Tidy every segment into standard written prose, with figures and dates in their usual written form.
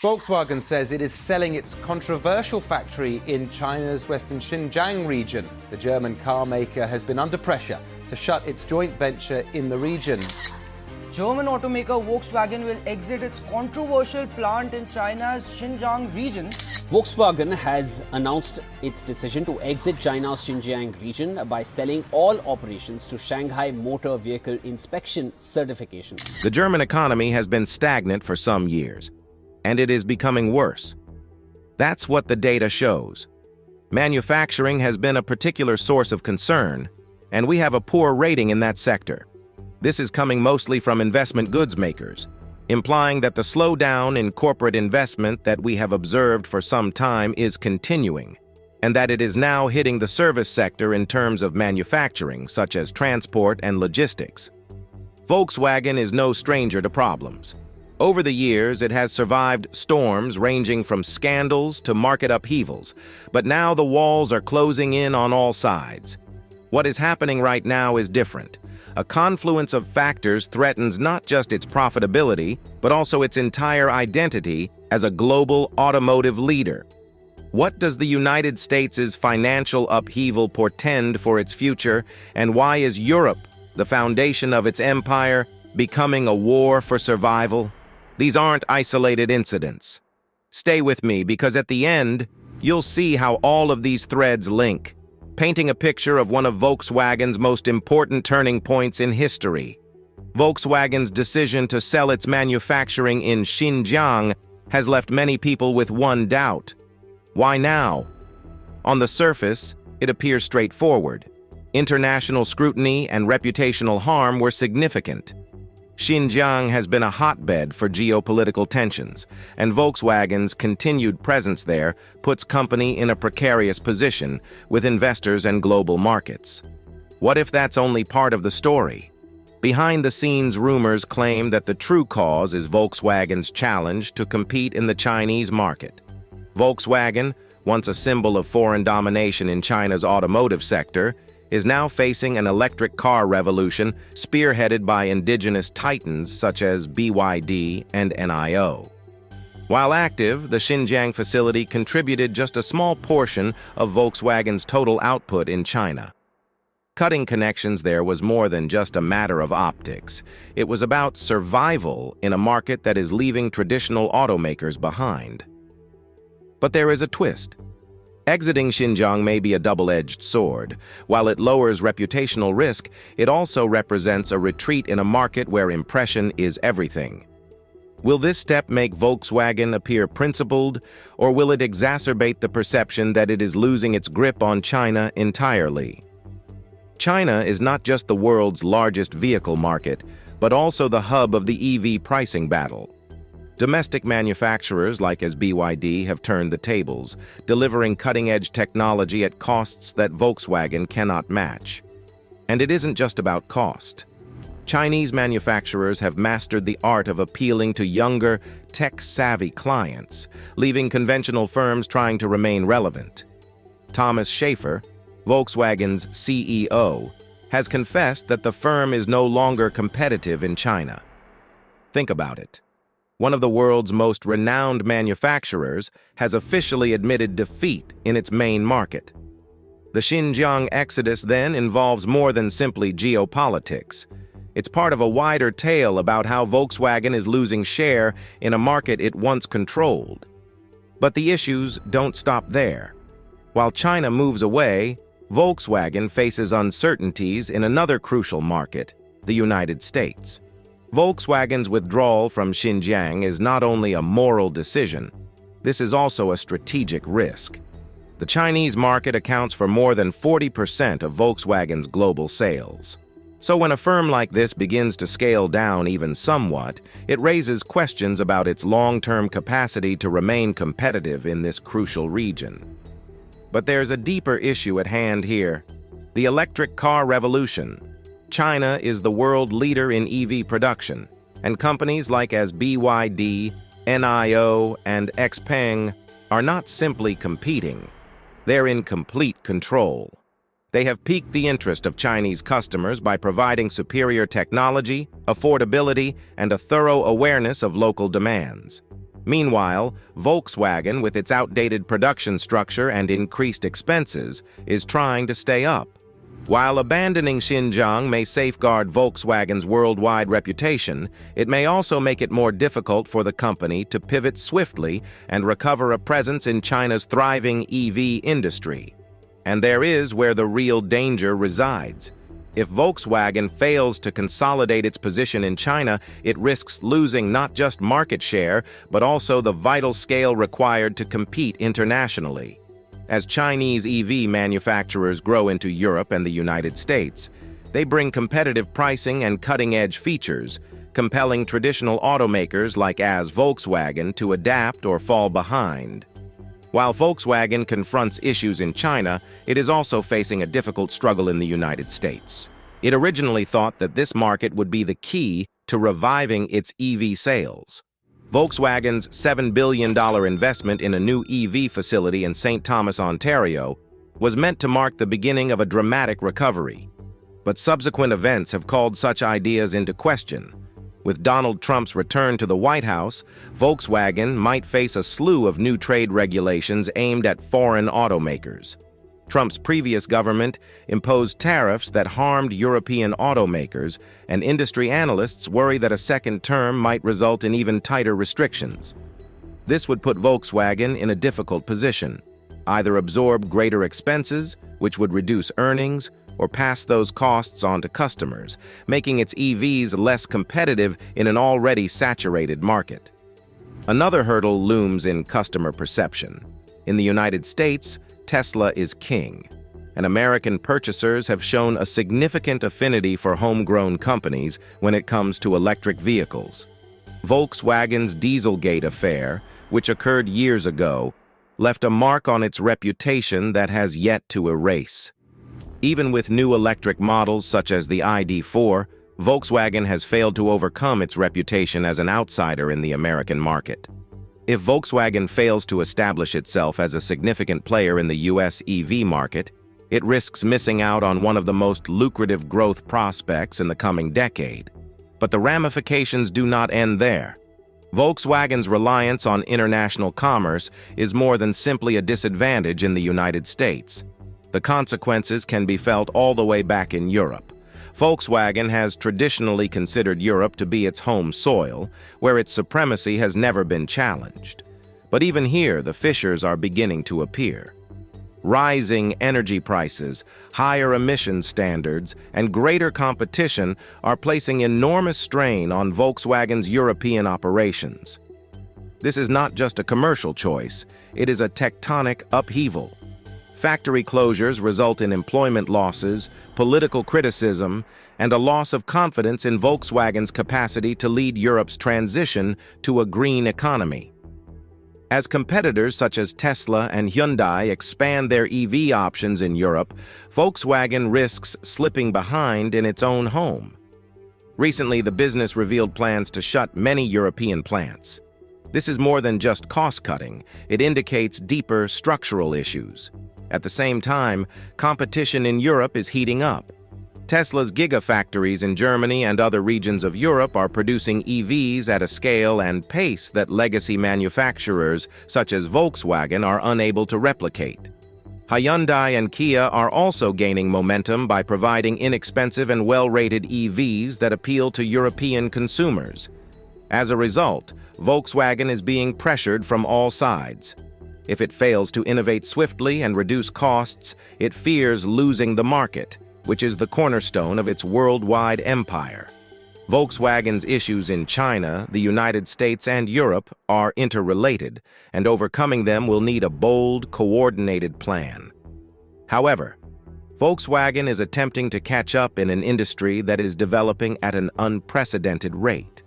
Volkswagen says it is selling its controversial factory in China's western Xinjiang region. The German car maker has been under pressure to shut its joint venture in the region. German automaker Volkswagen will exit its controversial plant in China's Xinjiang region. Volkswagen has announced its decision to exit China's Xinjiang region by selling all operations to Shanghai Motor Vehicle Inspection Certification. The German economy has been stagnant for some years, and it is becoming worse. That's what the data shows. Manufacturing has been a particular source of concern, and we have a poor rating in that sector. This is coming mostly from investment goods makers, implying that the slowdown in corporate investment that we have observed for some time is continuing, and that it is now hitting the service sector in terms of manufacturing, such as transport and logistics. Volkswagen is no stranger to problems. Over the years, it has survived storms ranging from scandals to market upheavals, but now the walls are closing in on all sides. What is happening right now is different. A confluence of factors threatens not just its profitability, but also its entire identity as a global automotive leader. What does the United States' financial upheaval portend for its future, and why is Europe, the foundation of its empire, becoming a war for survival? These aren't isolated incidents. Stay with me, because at the end, you'll see how all of these threads link, painting a picture of one of Volkswagen's most important turning points in history. Volkswagen's decision to sell its manufacturing in Xinjiang has left many people with one doubt. Why now? On the surface, it appears straightforward. International scrutiny and reputational harm were significant. Xinjiang has been a hotbed for geopolitical tensions, and Volkswagen's continued presence there puts company in a precarious position with investors and global markets. What if that's only part of the story? Behind-the-scenes rumors claim that the true cause is Volkswagen's challenge to compete in the Chinese market. Volkswagen, once a symbol of foreign domination in China's automotive sector, is now facing an electric car revolution spearheaded by indigenous titans such as BYD and NIO. While active, the Xinjiang facility contributed just a small portion of Volkswagen's total output in China. Cutting connections there was more than just a matter of optics. It was about survival in a market that is leaving traditional automakers behind. But there is a twist. Exiting Xinjiang may be a double-edged sword. While it lowers reputational risk, it also represents a retreat in a market where impression is everything. Will this step make Volkswagen appear principled, or will it exacerbate the perception that it is losing its grip on China entirely? China is not just the world's largest vehicle market, but also the hub of the EV pricing battle. Domestic manufacturers like BYD have turned the tables, delivering cutting-edge technology at costs that Volkswagen cannot match. And it isn't just about cost. Chinese manufacturers have mastered the art of appealing to younger, tech-savvy clients, leaving conventional firms trying to remain relevant. Thomas Schaefer, Volkswagen's CEO, has confessed that the firm is no longer competitive in China. Think about it. One of the world's most renowned manufacturers has officially admitted defeat in its main market. The Xinjiang exodus then involves more than simply geopolitics. It's part of a wider tale about how Volkswagen is losing share in a market it once controlled. But the issues don't stop there. While China moves away, Volkswagen faces uncertainties in another crucial market, the United States. Volkswagen's withdrawal from Xinjiang is not only a moral decision, this is also a strategic risk. The Chinese market accounts for more than 40% of Volkswagen's global sales. So when a firm like this begins to scale down even somewhat, it raises questions about its long-term capacity to remain competitive in this crucial region. But there's a deeper issue at hand here: the electric car revolution. China is the world leader in EV production, and companies like BYD, NIO, and XPeng are not simply competing. They're in complete control. They have piqued the interest of Chinese customers by providing superior technology, affordability, and a thorough awareness of local demands. Meanwhile, Volkswagen, with its outdated production structure and increased expenses, is trying to stay up. While abandoning Xinjiang may safeguard Volkswagen's worldwide reputation, it may also make it more difficult for the company to pivot swiftly and recover a presence in China's thriving EV industry. And there is where the real danger resides. If Volkswagen fails to consolidate its position in China, it risks losing not just market share, but also the vital scale required to compete internationally. As Chinese EV manufacturers grow into Europe and the United States, they bring competitive pricing and cutting-edge features, compelling traditional automakers like Volkswagen to adapt or fall behind. While Volkswagen confronts issues in China, it is also facing a difficult struggle in the United States. It originally thought that this market would be the key to reviving its EV sales. Volkswagen's $7 billion investment in a new EV facility in St. Thomas, Ontario, was meant to mark the beginning of a dramatic recovery. But subsequent events have called such ideas into question. With Donald Trump's return to the White House, Volkswagen might face a slew of new trade regulations aimed at foreign automakers. Trump's previous government imposed tariffs that harmed European automakers, and industry analysts worry that a second term might result in even tighter restrictions. This would put Volkswagen in a difficult position: either absorb greater expenses, which would reduce earnings, or pass those costs on to customers, making its EVs less competitive in an already saturated market. Another hurdle looms in customer perception. In the United States, Tesla is king, and American purchasers have shown a significant affinity for homegrown companies when it comes to electric vehicles. Volkswagen's Dieselgate affair, which occurred years ago, left a mark on its reputation that has yet to erase. Even with new electric models such as the ID.4, Volkswagen has failed to overcome its reputation as an outsider in the American market. If Volkswagen fails to establish itself as a significant player in the U.S. EV market, it risks missing out on one of the most lucrative growth prospects in the coming decade. But the ramifications do not end there. Volkswagen's reliance on international commerce is more than simply a disadvantage in the United States. The consequences can be felt all the way back in Europe. Volkswagen has traditionally considered Europe to be its home soil, where its supremacy has never been challenged. But even here, the fissures are beginning to appear. Rising energy prices, higher emission standards, and greater competition are placing enormous strain on Volkswagen's European operations. This is not just a commercial choice, it is a tectonic upheaval. Factory closures result in employment losses, political criticism, and a loss of confidence in Volkswagen's capacity to lead Europe's transition to a green economy. As competitors such as Tesla and Hyundai expand their EV options in Europe, Volkswagen risks slipping behind in its own home. Recently, the business revealed plans to shut many European plants. This is more than just cost-cutting, it indicates deeper structural issues. At the same time, competition in Europe is heating up. Tesla's gigafactories in Germany and other regions of Europe are producing EVs at a scale and pace that legacy manufacturers such as Volkswagen are unable to replicate. Hyundai and Kia are also gaining momentum by providing inexpensive and well-rated EVs that appeal to European consumers. As a result, Volkswagen is being pressured from all sides. If it fails to innovate swiftly and reduce costs, it fears losing the market, which is the cornerstone of its worldwide empire. Volkswagen's issues in China, the United States, and Europe are interrelated, and overcoming them will need a bold, coordinated plan. However, Volkswagen is attempting to catch up in an industry that is developing at an unprecedented rate.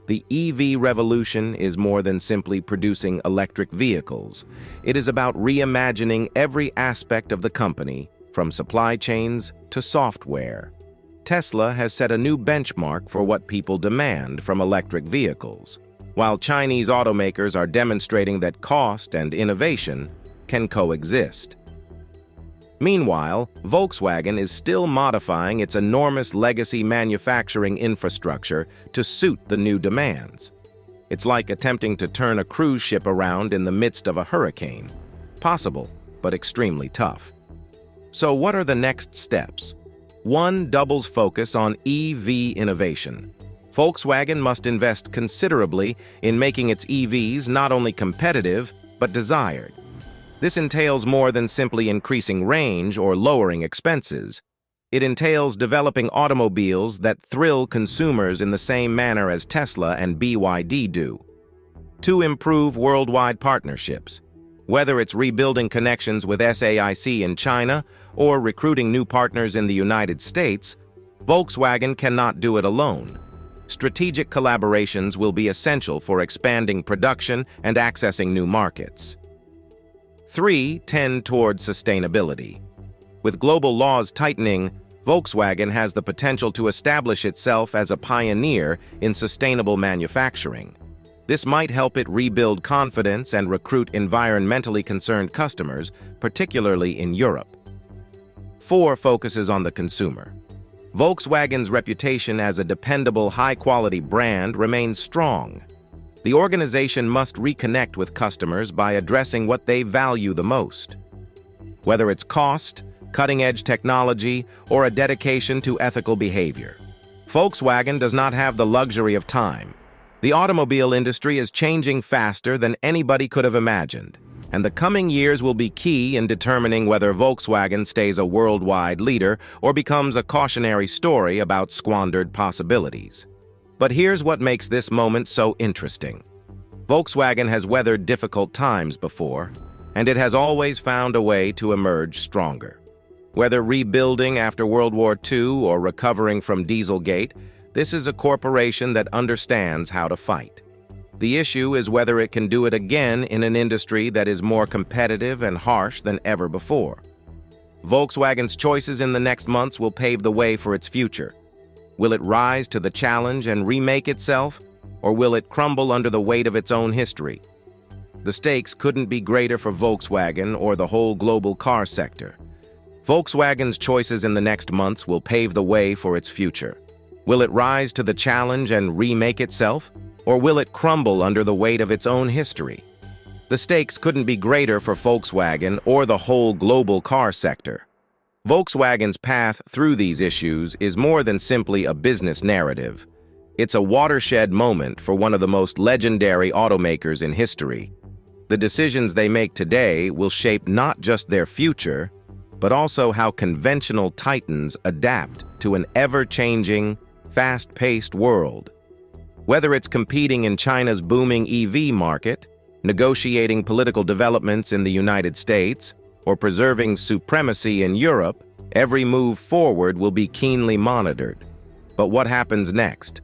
The EV revolution is more than simply producing electric vehicles. It is about reimagining every aspect of the company, from supply chains to software. Tesla has set a new benchmark for what people demand from electric vehicles, while Chinese automakers are demonstrating that cost and innovation can coexist. Meanwhile, Volkswagen is still modifying its enormous legacy manufacturing infrastructure to suit the new demands. It's like attempting to turn a cruise ship around in the midst of a hurricane. Possible, but extremely tough. So what are the next steps? 1. Doubles focus on EV innovation. Volkswagen must invest considerably in making its EVs not only competitive, but desired. This entails more than simply increasing range or lowering expenses. It entails developing automobiles that thrill consumers in the same manner as Tesla and BYD do. 2. Improve worldwide partnerships. Whether it's rebuilding connections with SAIC in China or recruiting new partners in the United States, Volkswagen cannot do it alone. Strategic collaborations will be essential for expanding production and accessing new markets. 3. Tend toward sustainability. With global laws tightening, Volkswagen has the potential to establish itself as a pioneer in sustainable manufacturing. This might help it rebuild confidence and recruit environmentally concerned customers, particularly in Europe. 4. Focuses on the consumer. Volkswagen's reputation as a dependable, high-quality brand remains strong. The organization must reconnect with customers by addressing what they value the most. Whether it's cost, cutting-edge technology, or a dedication to ethical behavior, Volkswagen does not have the luxury of time. The automobile industry is changing faster than anybody could have imagined, and the coming years will be key in determining whether Volkswagen stays a worldwide leader or becomes a cautionary story about squandered possibilities. But here's what makes this moment so interesting. Volkswagen has weathered difficult times before, and it has always found a way to emerge stronger. Whether rebuilding after World War II or recovering from Dieselgate, this is a corporation that understands how to fight. The issue is whether it can do it again in an industry that is more competitive and harsh than ever before. Volkswagen's choices in the next months will pave the way for its future. Will it rise to the challenge and remake itself, or will it crumble under the weight of its own history? The stakes couldn't be greater for Volkswagen or the whole global car sector. Volkswagen's choices in the next months will pave the way for its future. Will it rise to the challenge and remake itself, or will it crumble under the weight of its own history? The stakes couldn't be greater for Volkswagen or the whole global car sector. Volkswagen's path through these issues is more than simply a business narrative. It's a watershed moment for one of the most legendary automakers in history. The decisions they make today will shape not just their future, but also how conventional titans adapt to an ever-changing, fast-paced world. Whether it's competing in China's booming EV market, negotiating political developments in the United States, or preserving supremacy in Europe, every move forward will be keenly monitored. But what happens next?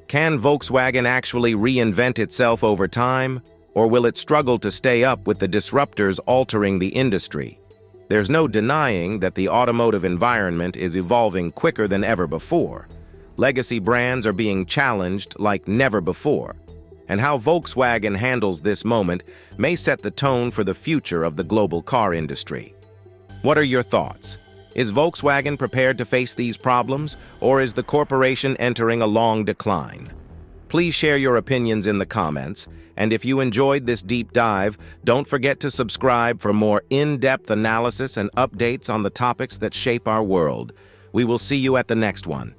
Can Volkswagen actually reinvent itself over time, or will it struggle to stay up with the disruptors altering the industry? There's no denying that the automotive environment is evolving quicker than ever before. Legacy brands are being challenged like never before, and how Volkswagen handles this moment may set the tone for the future of the global car industry. What are your thoughts? Is Volkswagen prepared to face these problems, or is the corporation entering a long decline? Please share your opinions in the comments, and if you enjoyed this deep dive, don't forget to subscribe for more in-depth analysis and updates on the topics that shape our world. We will see you at the next one.